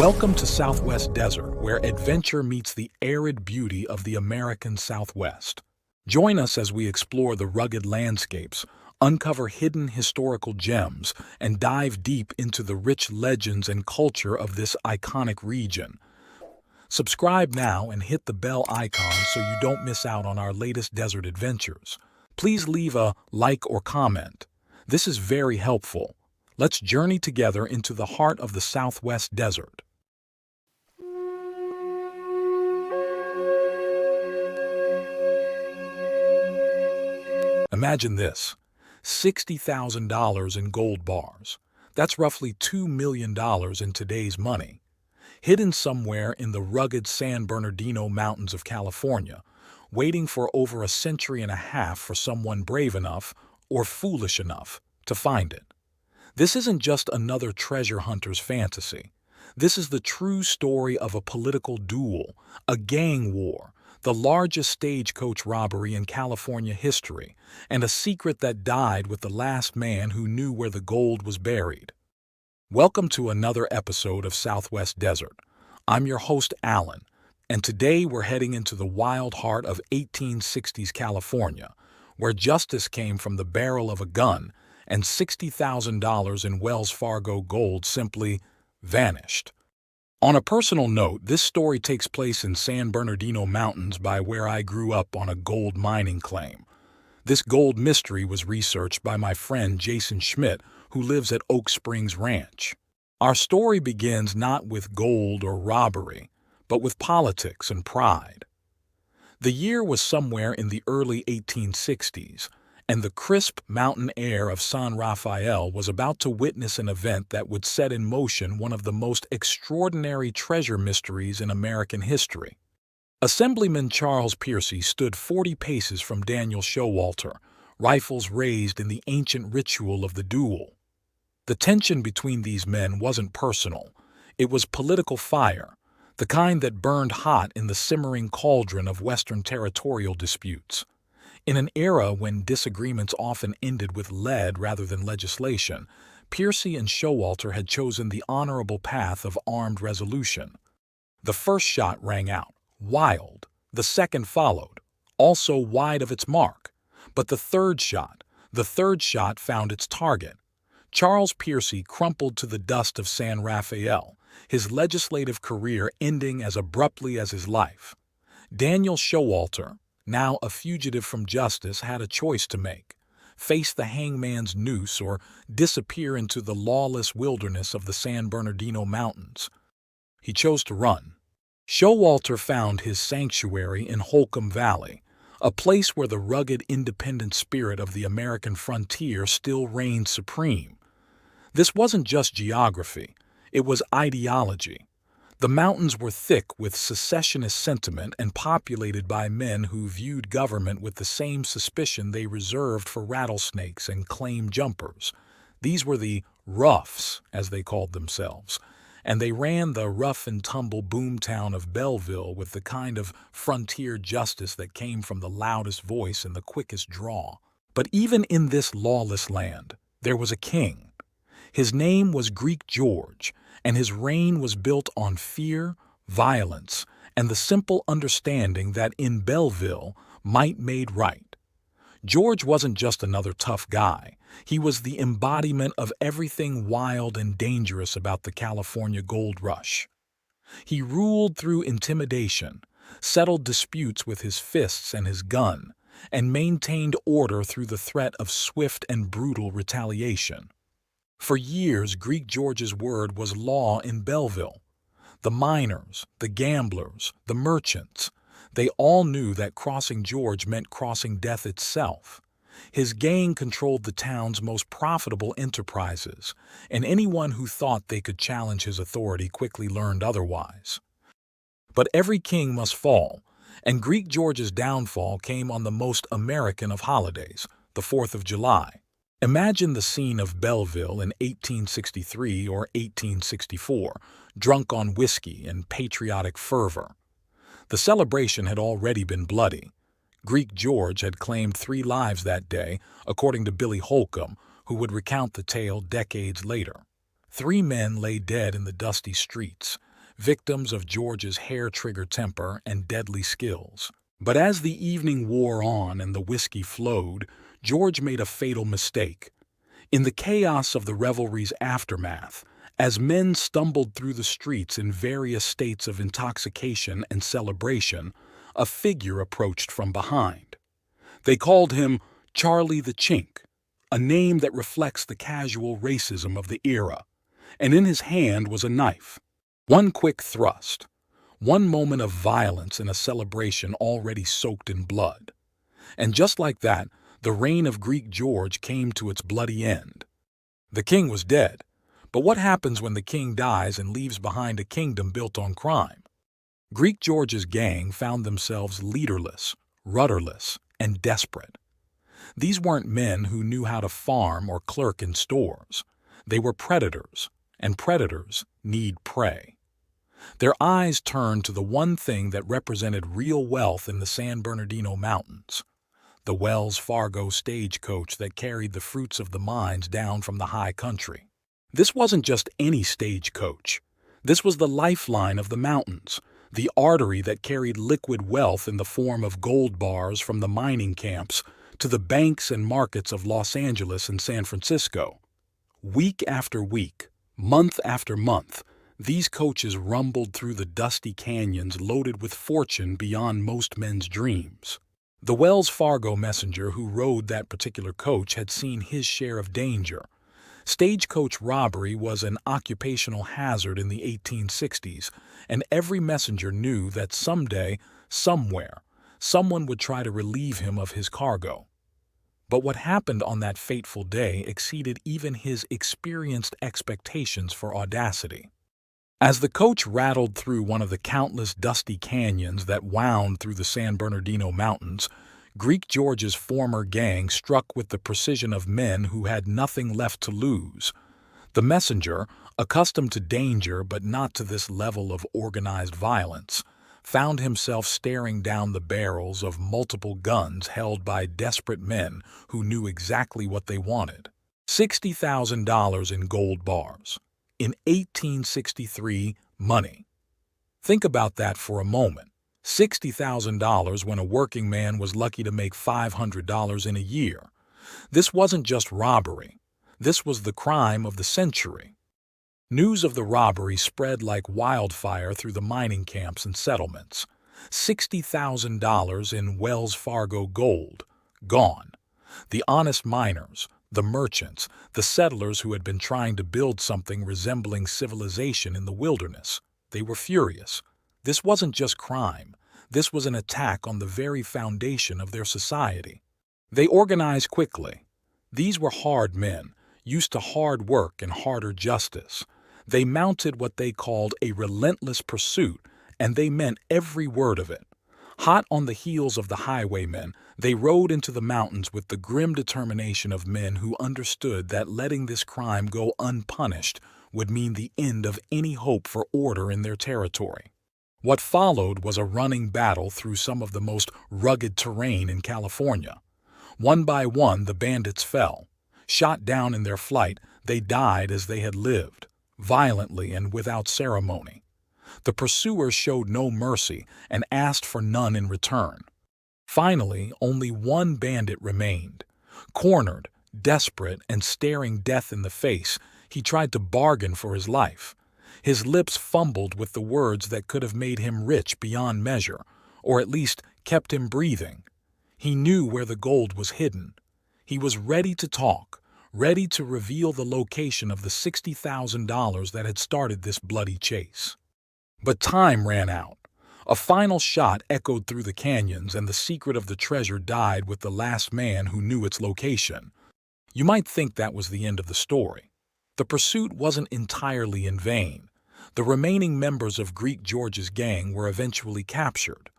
Welcome to Southwest Desert, where adventure meets the arid beauty of the American Southwest. Join us as we explore the rugged landscapes, uncover hidden historical gems, and dive deep into the rich legends and culture of this iconic region. Subscribe now and hit the bell icon so you don't miss out on our latest desert adventures. Please leave a like or comment. This is very helpful. Let's journey together into the heart of the Southwest Desert. Imagine this, $60,000 in gold bars. That's roughly $2 million in today's money. Hidden somewhere in the rugged San Bernardino Mountains of California, waiting for over a century and a half for someone brave enough or foolish enough to find it. This isn't just another treasure hunter's fantasy. This is the true story of a political duel, a gang war, the largest stagecoach robbery in California history, and a secret that died with the last man who knew where the gold was buried. Welcome to another episode of Southwest Desert. I'm your host, Alan, and today we're heading into the wild heart of 1860s California, where justice came from the barrel of a gun and $60,000 in Wells Fargo gold simply vanished. On a personal note, this story takes place in San Bernardino Mountains by where I grew up on a gold mining claim. This gold mystery was researched by my friend Jason Schmidt, who lives at Oak Springs Ranch. Our story begins not with gold or robbery, but with politics and pride. The year was somewhere in the early 1860s, and the crisp mountain air of San Rafael was about to witness an event that would set in motion one of the most extraordinary treasure mysteries in American history. Assemblyman Charles Piercy stood 40 paces from Daniel Showalter, rifles raised in the ancient ritual of the duel. The tension between these men wasn't personal. It was political fire, the kind that burned hot in the simmering cauldron of Western territorial disputes. In an era when disagreements often ended with lead rather than legislation, Piercy and Showalter had chosen the honorable path of armed resolution. The first shot rang out, wild. The second followed, also wide of its mark. But the third shot found its target. Charles Piercy crumpled to the dust of San Rafael, his legislative career ending as abruptly as his life. Daniel Showalter, now a fugitive from justice, had a choice to make: face the hangman's noose or disappear into the lawless wilderness of the San Bernardino Mountains. He chose to run. Showalter found his sanctuary in Holcomb Valley, a place where the rugged independent spirit of the American frontier still reigned supreme. This wasn't just geography, it was ideology. The mountains were thick with secessionist sentiment and populated by men who viewed government with the same suspicion they reserved for rattlesnakes and claim jumpers. These were the roughs, as they called themselves, and they ran the rough-and-tumble boomtown of Belleville with the kind of frontier justice that came from the loudest voice and the quickest draw. But even in this lawless land, there was a king. His name was Greek George, and his reign was built on fear, violence, and the simple understanding that in Belleville, might made right. George wasn't just another tough guy. He was the embodiment of everything wild and dangerous about the California gold rush. He ruled through intimidation, settled disputes with his fists and his gun, and maintained order through the threat of swift and brutal retaliation. For years, Greek George's word was law in Belleville. The miners, the gamblers, the merchants, they all knew that crossing George meant crossing death itself. His gang controlled the town's most profitable enterprises, and anyone who thought they could challenge his authority quickly learned otherwise. But every king must fall, and Greek George's downfall came on the most American of holidays, the 4th of July. Imagine the scene of Belleville in 1863 or 1864, drunk on whiskey and patriotic fervor. The celebration had already been bloody. Greek George had claimed 3 lives that day, according to Billy Holcomb, who would recount the tale decades later. 3 men lay dead in the dusty streets, victims of George's hair-trigger temper and deadly skills. But as the evening wore on and the whiskey flowed, George made a fatal mistake. In the chaos of the revelry's aftermath, as men stumbled through the streets in various states of intoxication and celebration, a figure approached from behind. They called him Charlie the Chink, a name that reflects the casual racism of the era, and in his hand was a knife. One quick thrust, one moment of violence in a celebration already soaked in blood. And just like that, the reign of Greek George came to its bloody end. The king was dead, but what happens when the king dies and leaves behind a kingdom built on crime? Greek George's gang found themselves leaderless, rudderless, and desperate. These weren't men who knew how to farm or clerk in stores. They were predators, and predators need prey. Their eyes turned to the one thing that represented real wealth in the San Bernardino Mountains, the Wells Fargo stagecoach that carried the fruits of the mines down from the high country. This wasn't just any stagecoach. This was the lifeline of the mountains, the artery that carried liquid wealth in the form of gold bars from the mining camps to the banks and markets of Los Angeles and San Francisco. Week after week, month after month, these coaches rumbled through the dusty canyons loaded with fortune beyond most men's dreams. The Wells Fargo messenger who rode that particular coach had seen his share of danger. Stagecoach robbery was an occupational hazard in the 1860s, and every messenger knew that someday, somewhere, someone would try to relieve him of his cargo. But what happened on that fateful day exceeded even his experienced expectations for audacity. As the coach rattled through one of the countless dusty canyons that wound through the San Bernardino Mountains, Greek George's former gang struck with the precision of men who had nothing left to lose. The messenger, accustomed to danger but not to this level of organized violence, found himself staring down the barrels of multiple guns held by desperate men who knew exactly what they wanted. $60,000 in gold bars. In 1863, money. Think about that for a moment. $60,000 when a working man was lucky to make $500 in a year. This wasn't just robbery. This was the crime of the century. News of the robbery spread like wildfire through the mining camps and settlements. $60,000 in Wells Fargo gold, gone. The honest miners, the merchants, the settlers who had been trying to build something resembling civilization in the wilderness, they were furious. This wasn't just crime. This was an attack on the very foundation of their society. They organized quickly. These were hard men, used to hard work and harder justice. They mounted what they called a relentless pursuit, and they meant every word of it. Hot on the heels of the highwaymen, they rode into the mountains with the grim determination of men who understood that letting this crime go unpunished would mean the end of any hope for order in their territory. What followed was a running battle through some of the most rugged terrain in California. One by one, the bandits fell. Shot down in their flight, they died as they had lived, violently and without ceremony. The pursuers showed no mercy and asked for none in return. Finally, only one bandit remained. Cornered, desperate, and staring death in the face, he tried to bargain for his life. His lips fumbled with the words that could have made him rich beyond measure, or at least kept him breathing. He knew where the gold was hidden. He was ready to talk, ready to reveal the location of the $60,000 that had started this bloody chase. But time ran out. A final shot echoed through the canyons, and the secret of the treasure died with the last man who knew its location. You might think that was the end of the story. The pursuit wasn't entirely in vain. The remaining members of Greek George's gang were eventually captured.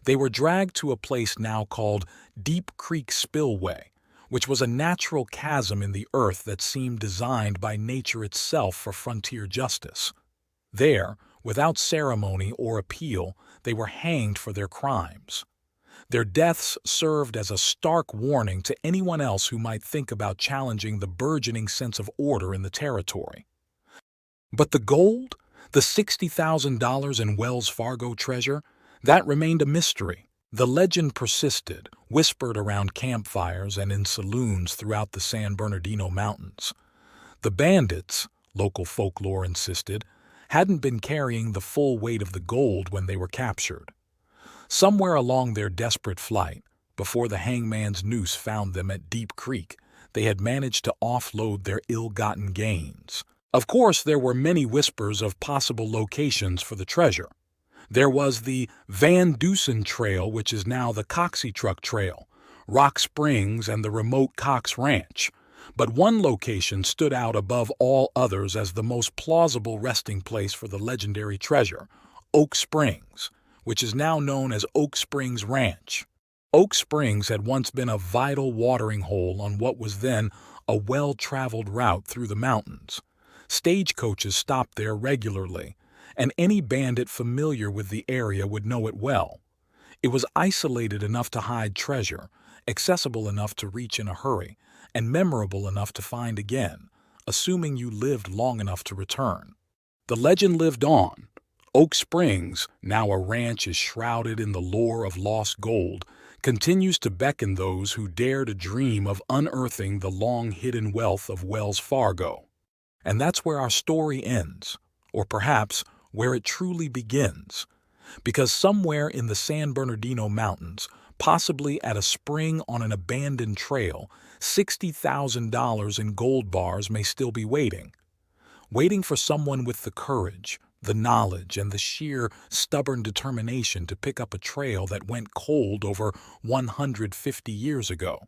They were dragged to a place now called Deep Creek Spillway, which was a natural chasm in the earth that seemed designed by nature itself for frontier justice. There, without ceremony or appeal, they were hanged for their crimes. Their deaths served as a stark warning to anyone else who might think about challenging the burgeoning sense of order in the territory. But the gold? The $60,000 in Wells Fargo treasure? That remained a mystery. The legend persisted, whispered around campfires and in saloons throughout the San Bernardino Mountains. The bandits, local folklore insisted, hadn't been carrying the full weight of the gold when they were captured. Somewhere along their desperate flight, before the hangman's noose found them at Deep Creek, they had managed to offload their ill-gotten gains. Of course, there were many whispers of possible locations for the treasure. There was the Van Dusen Trail, which is now the Coxie Truck Trail, Rock Springs, and the remote Cox Ranch. But one location stood out above all others as the most plausible resting place for the legendary treasure, Oak Springs, which is now known as Oak Springs Ranch. Oak Springs had once been a vital watering hole on what was then a well-traveled route through the mountains. Stagecoaches stopped there regularly, and any bandit familiar with the area would know it well. It was isolated enough to hide treasure, accessible enough to reach in a hurry, and memorable enough to find again, assuming you lived long enough to return. The legend lived on. Oak Springs, now a ranch is shrouded in the lore of lost gold, continues to beckon those who dare to dream of unearthing the long-hidden wealth of Wells Fargo. And that's where our story ends, or perhaps where it truly begins. Because somewhere in the San Bernardino Mountains, possibly at a spring on an abandoned trail, $60,000 in gold bars may still be waiting. Waiting for someone with the courage, the knowledge, and the sheer stubborn determination to pick up a trail that went cold over 150 years ago.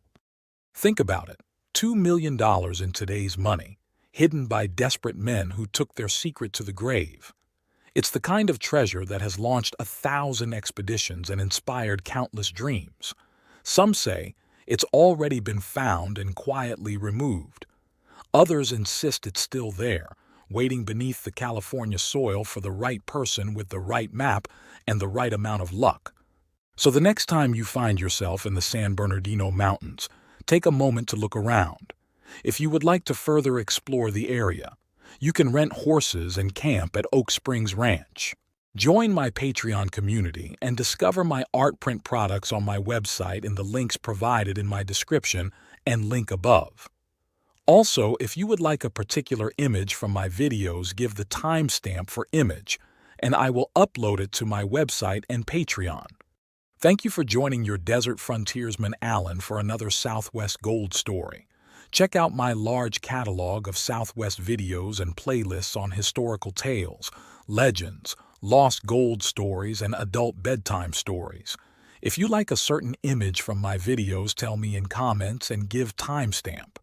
Think about it. $2 million in today's money, hidden by desperate men who took their secret to the grave. It's the kind of treasure that has launched 1,000 expeditions and inspired countless dreams. Some say it's already been found and quietly removed. Others insist it's still there, waiting beneath the California soil for the right person with the right map and the right amount of luck. So the next time you find yourself in the San Bernardino Mountains, take a moment to look around. If you would like to further explore the area, you can rent horses and camp at Oak Springs Ranch. Join my Patreon community and discover my art print products on my website in the links provided in my description and link above. Also, if you would like a particular image from my videos, give the timestamp for image, and I will upload it to my website and Patreon. Thank you for joining your desert frontiersman Alan for another Southwest Gold story. Check out my large catalog of Southwest videos and playlists on historical tales, legends, lost gold stories, and adult bedtime stories. If you like a certain image from my videos, tell me in comments and give timestamp.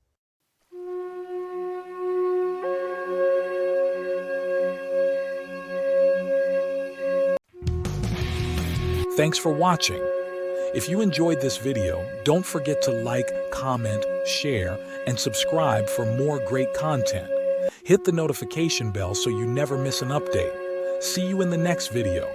Thanks for watching. If you enjoyed this video, don't forget to like, comment, share, and subscribe for more great content. Hit the notification bell so you never miss an update. See you in the next video.